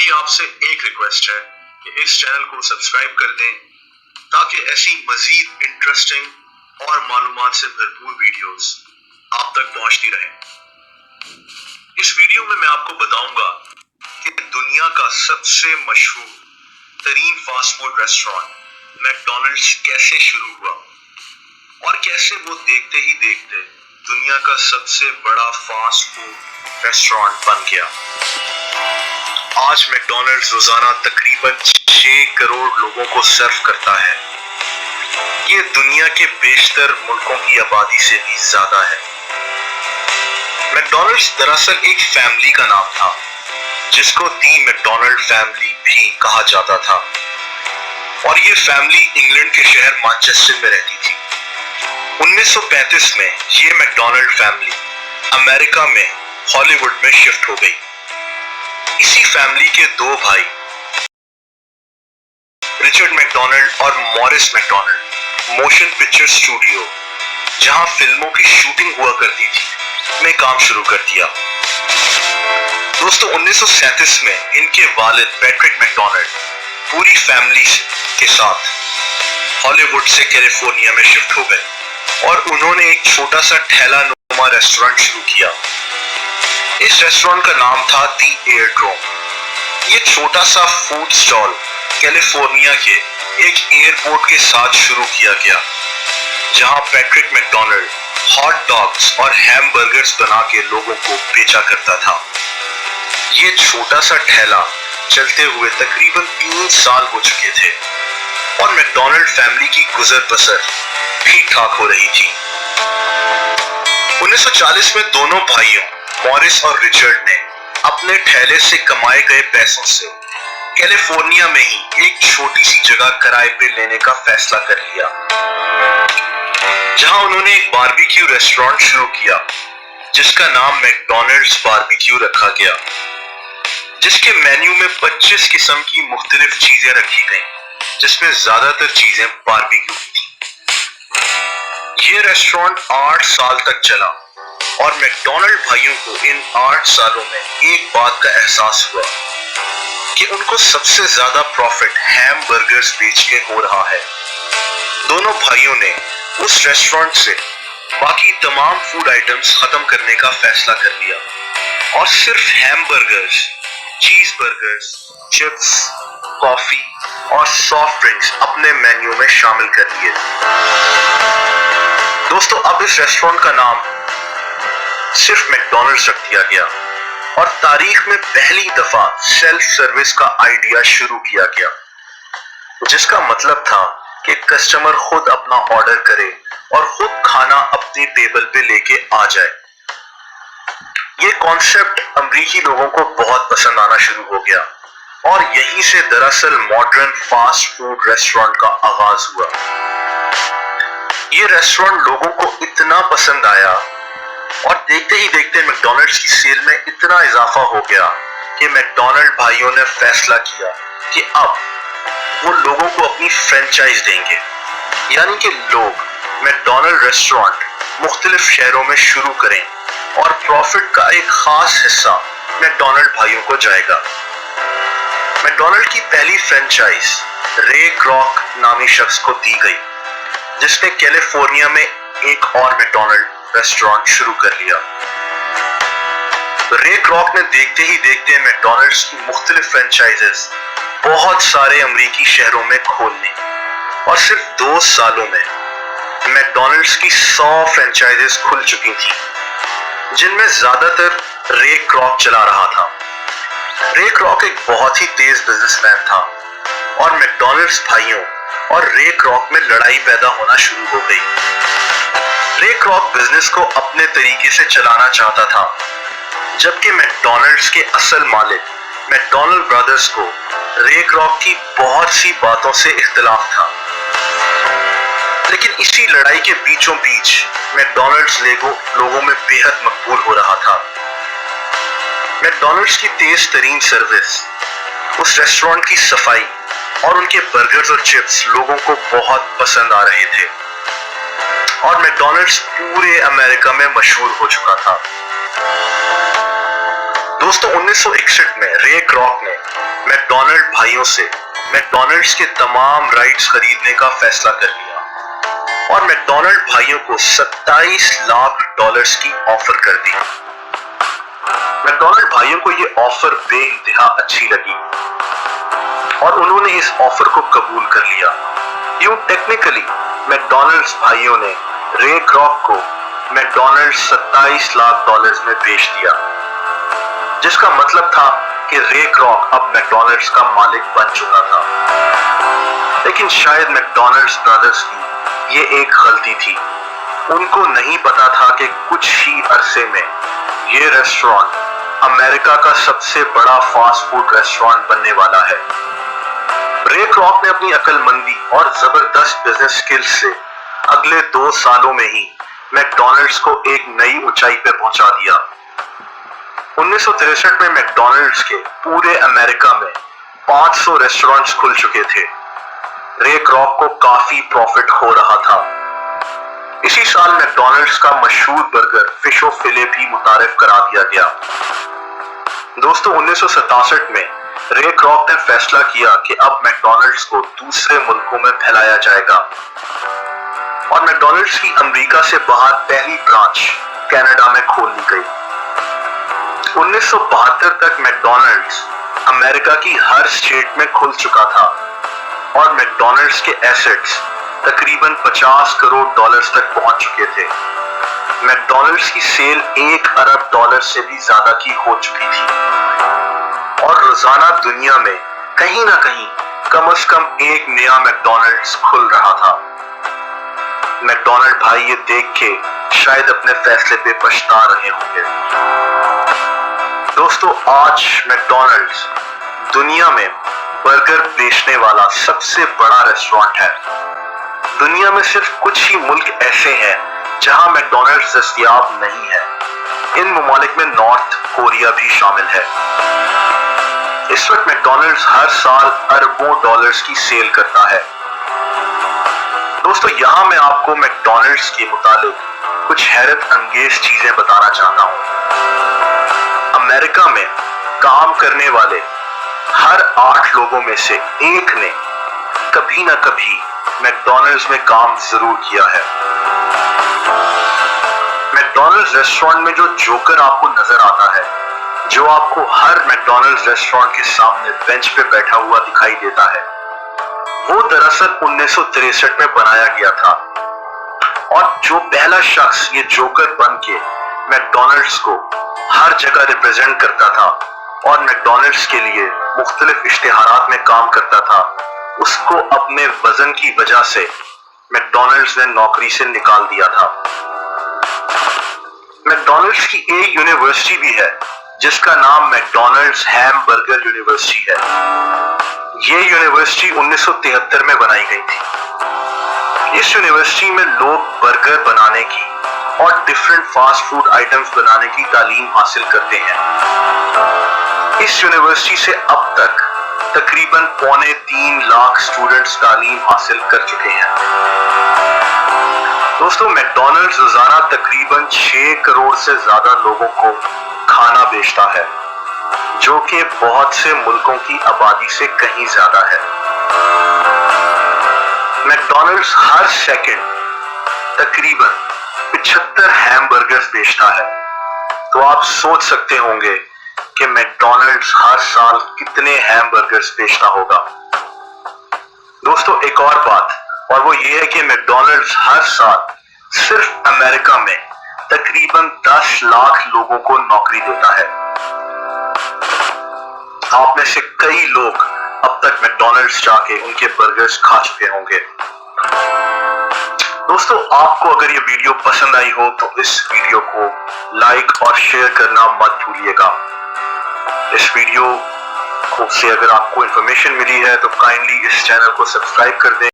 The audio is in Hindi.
मेरी आपसे एक रिक्वेस्ट है कि इस चैनल को सब्सक्राइब कर दें ताकि ऐसी मजीद इंटरेस्टिंग और मालूमात से भरपूर वीडियोस आप तक पहुंचती रहें। इस वीडियो में मैं आपको बताऊंगा कि दुनिया का सबसे मशहूर तरीन फास्ट फूड रेस्टोरेंट मैकडॉनल्ड्स कैसे शुरू हुआ और कैसे वो देखते ही देखते दुनिया का सबसे बड़ा फास्ट फूड रेस्टोरेंट बन गया। आज मैकडॉनल्ड्स रोजाना तकरीबन 6 करोड़ लोगों को सर्व करता है। ये दुनिया के बेशतर मुल्कों की आबादी से भी ज्यादा है। मैकडॉनल्ड्स दरअसल एक फैमिली का नाम था जिसको दी मैकडॉनल्ड फैमिली भी कहा जाता था और ये फैमिली इंग्लैंड के शहर मैनचेस्टर में रहती थी। 1935 में ये मैकडॉनल्ड फैमिली अमेरिका में हॉलीवुड में शिफ्ट हो गई। इसी फैमिली के दो भाई रिचर्ड मैकडॉनल्ड और Maurice McDonald motion picture studio, जहां फिल्मों की शूटिंग हुआ करती थी, में काम शुरू कर दिया। दोस्तों 1937 में इनके वालिद पैट्रिक मैकडॉनल्ड पूरी फैमिली के साथ हॉलीवुड से कैलिफोर्निया में शिफ्ट हो गए और उन्होंने एक छोटा सा ठेला नुमा रेस्टोरेंट शुरू किया। इस रेस्टोरेंट का नाम था दी एयरड्रोम। ये छोटा सा फूड स्टॉल कैलिफोर्निया के एक एयरपोर्ट के साथ शुरू किया गया, जहां पैट्रिक मैकडॉनल्ड हॉट डॉग्स और हैमबर्गर्स बना के लोगों को बेचा करता था। ये छोटा सा ठेला चलते हुए तकरीबन 3 साल हो चुके थे और मैकडॉनल्ड फैमिली की गुजर बसर ठीक ठाक हो रही थी। 1940 में दोनों भाइयों मॉरिस और रिचर्ड ने अपने ठेले से कमाए गए पैसों से कैलिफोर्निया में ही एक छोटी सी जगह किराए पे लेने का फैसला कर लिया, जहां उन्होंने एक बारबेक्यू रेस्टोरेंट शुरू किया जिसका नाम मैकडॉनल्ड्स बारबेक्यू रखा गया, जिसके मेन्यू में 25 किस्म की मुख्तलिफ चीजें रखी गई, जिसमें ज्यादातर चीजें बारबेक्यू की थी। ये रेस्टोरेंट 8 साल तक चला और मैकडॉनल्ड भाइयों को इन 8 सालों में एक बात का एहसास हुआ कि उनको सबसे ज्यादा प्रॉफिट हैम बर्गर्स बेच के हो रहा है। दोनों भाइयों ने उस रेस्टोरेंट से बाकी तमाम फूड आइटम्स खत्म करने का फैसला कर लिया और सिर्फ हैम बर्गर्स, चीज बर्गर्स, चिप्स, कॉफी और सॉफ्ट ड्रिंक्स अपने मेन्यू में शामिल कर लिए। दोस्तों अब इस रेस्टोरेंट का नाम सिर्फ मैकडॉनल्ड्स रख दिया गया और तारीख में पहली दफा सेल्फ सर्विस का आइडिया शुरू किया गया, जिसका मतलब था कि कस्टमर खुद अपना ऑर्डर करे और खुद खाना अपनी टेबल पे लेके आ जाए। ये कॉन्सेप्ट अमेरिकी लोगों को बहुत पसंद आना शुरू हो गया और यहीं से दरअसल मॉडर्न फास्ट फूड रेस्टोरेंट का आगाज हुआ। ये रेस्टोरेंट लोगों को इतना पसंद आया और देखते ही देखते मैकडॉनल्ड्स की सेल में इतना इजाफा हो गया कि मैकडॉनल्ड भाइयों ने फैसला किया कि अब वो लोगों को अपनी फ्रेंचाइज देंगे, यानी कि लोग मैकडॉनल्ड रेस्टोरेंट मुख्तलिफ शहरों में शुरू करें और प्रॉफिट का एक खास हिस्सा मैकडॉनल्ड भाइयों को जाएगा। मैकडॉनल्ड की पहली फ्रेंचाइज रे क्रॉक नामी शख्स को दी गई, जिसने कैलिफोर्निया में एक और मैकडॉनल्ड रेस्टोरेंट शुरू कर लिया। रे क्रॉक ने देखते ही देखते मैकडॉनल्ड्स की मुख्तलिफ फ्रेंचाइजेस बहुत सारे अमेरिकी शहरों में खोलने और सिर्फ 2 सालों में मैकडॉनल्ड्स की 100 फ्रेंचाइजेस खुल चुकी थी, जिनमें ज्यादातर रे क्रॉक चला रहा था। रे क्रॉक एक बहुत ही तेज बिजनेसमैन था और मैकडॉनल्ड्स भाइयों और रे क्रॉक में लड़ाई पैदा होना शुरू हो गई। रे क्रॉक बिजनेस को अपने तरीके से चलाना चाहता था, जबकि मैकडॉनल्ड्स के असल मालिक मैकडॉनल्ड ब्रदर्स को रे क्रॉक की बहुत सी बातों से इख्तिलाफ था। लेकिन इसी लड़ाई के बीचों बीच मैकडॉनल्ड्स लोगों में बेहद मकबूल हो रहा था। मैकडॉनल्ड्स की तेज तरीन सर्विस, उस रेस्टोरेंट की सफाई और उनके बर्गर्स और चिप्स लोगों को बहुत पसंद आ रहे थे और मैकडॉनल्ड्स पूरे अमेरिका में मशहूर हो चुका था। दोस्तों 1961 में रे क्रॉक ने मैकडॉनल्ड भाइयों से मैकडॉनल्ड्स के तमाम राइट्स खरीदने का फैसला कर लिया और मैकडॉनल्ड भाइयों को 27 लाख डॉलर्स की ऑफर कर दी। मैकडॉनल्ड भाइयों को यह ऑफर बेइंतहा अच्छी लगी और उन्होंने इस ऑफर को कबूल कर लिया। यूं टेक्निकली मैकडॉनल्ड्स भाइयों ने रे क्रॉक को मैकडॉनल्ड्स 27 लाख डॉलर्स में बेच दिया, जिसका मतलब था कि रे क्रॉक अब मैकडॉनल्ड्स का मालिक बन चुका था। लेकिन शायद मैकडॉनल्ड्स ब्रदर्स की ये एक गलती थी। उनको नहीं पता था कि कुछ ही अरसे में ये रेस्टोरेंट अमेरिका का सबसे बड़ा फास्ट फूड रेस्टोरेंट बनने वाला है। रे क्रॉक ने अपनी अक्लमंदी और जबरदस्त बिजनेस स्किल्स से अगले 2 सालों में ही मैकडॉनल्ड्स को एक नई ऊंचाई पे पहुंचा दिया। 1963 में मैकडॉनल्ड्स के पूरे अमेरिका में 500 रेस्टोरेंट्स खुल चुके थे। रे क्रॉक को काफी प्रॉफिट हो रहा था। इसी साल मैकडॉनल्ड्स का मशहूर बर्गर फिश ओ फिले भी मुतारिफ करा दिया गया। दोस्तों 1967 में रे क्रॉक ने फैसला किया कि अब मैकडॉनल्ड्स को दूसरे मुल्कों में फैलाया जाएगा और मैकडॉनल्ड्स की अमेरिका से बाहर पहली ब्रांच कनाडा में खोल ली गई। 1972 तक मैकडॉनल्ड्स अमेरिका की हर स्टेट में खुल चुका था और मैकडॉनल्ड्स के एसेट्स तकरीबन 50 करोड़ डॉलर्स तक पहुंच चुके थे। मैकडॉनल्ड्स की सेल 1 अरब डॉलर से भी ज्यादा की हो चुकी थी और रोजाना दुनिया में कहीं ना कहीं कम से कम एक नया मैकडॉनल्ड्स खुल रहा था। मैकडॉनल्ड भाई ये देख के शायद अपने फैसले पे पछता रहे होंगे। दोस्तों आज मैकडॉनल्ड्स दुनिया में बर्गर बेचने वाला सबसे बड़ा रेस्टोरेंट है। दुनिया में सिर्फ कुछ ही मुल्क ऐसे हैं जहां मैकडॉनल्ड्स दस्तयाब नहीं है। इन ममालिक में नॉर्थ कोरिया भी शामिल है। इस वक्त मैकडॉनल्ड्स हर साल अरबों डॉलर्स की सेल करता है। दोस्तों यहाँ मैं आपको मैकडॉनल्ड्स के मुतालिक कुछ हैरत अंगेज चीजें बताना चाहता हूँ। अमेरिका में काम करने वाले हर 8 लोगों में से एक ने कभी ना कभी मैकडॉनल्ड्स में काम जरूर किया है। मैकडॉनल्ड्स रेस्टोरेंट में जो जोकर आपको नजर आता है, जो आपको हर मैकडॉनल्ड्स रेस्टोरेंट के सामने बेंच पे बैठा हुआ दिखाई देता है, वो दरअसल 1963 में बनाया गया था और जो पहला शख्स ये जोकर बन के मैकडॉनल्ड्स को हर जगह रिप्रेजेंट करता था और मैकडॉनल्ड्स के लिए मुख्तलिफ इश्तिहारात में काम करता था, उसको अपने वजन की वजह से मैकडॉनल्ड्स ने नौकरी से निकाल दिया था। मैकडॉनल्ड्स की एक यूनिवर्सिटी भी है जिसका नाम मैकडॉनल्ड्स हैम बर्गर यूनिवर्सिटी है। ये यूनिवर्सिटी 1973 में बनाई गई थी। इस यूनिवर्सिटी में लोग बर्गर बनाने की और डिफरेंट फास्ट फूड आइटम्स बनाने की तालीम हासिल करते हैं। इस यूनिवर्सिटी से अब तक तकरीबन 3.25 लाख स्टूडेंट्स तालीम हासिल कर चुके हैं। दोस्तों मैकडॉनल्ड्स रोजाना तकरीबन 6 करोड़ से ज्यादा लोगों को खाना बेचता है, जो कि बहुत से मुल्कों की आबादी से कहीं ज्यादा है। मैकडॉनल्ड्स हर सेकंड तकरीबन 75 हैमबर्गर्स बेचता है। तो आप सोच सकते होंगे कि मैकडॉनल्ड्स हर साल कितने हैमबर्गर्स बेचता होगा। दोस्तों एक और बात, और वो ये है कि मैकडॉनल्ड्स हर साल सिर्फ अमेरिका में तकरीबन 10 लाख लोगों को नौकरी देता है। आप में से कई लोग अब तक मैकडॉनल्ड्स जाके उनके बर्गर्स खा चुके होंगे। दोस्तों आपको अगर ये वीडियो पसंद आई हो तो इस वीडियो को लाइक और शेयर करना मत भूलिएगा। इस वीडियो से अगर आपको इंफॉर्मेशन मिली है तो काइंडली इस चैनल को सब्सक्राइब कर दें।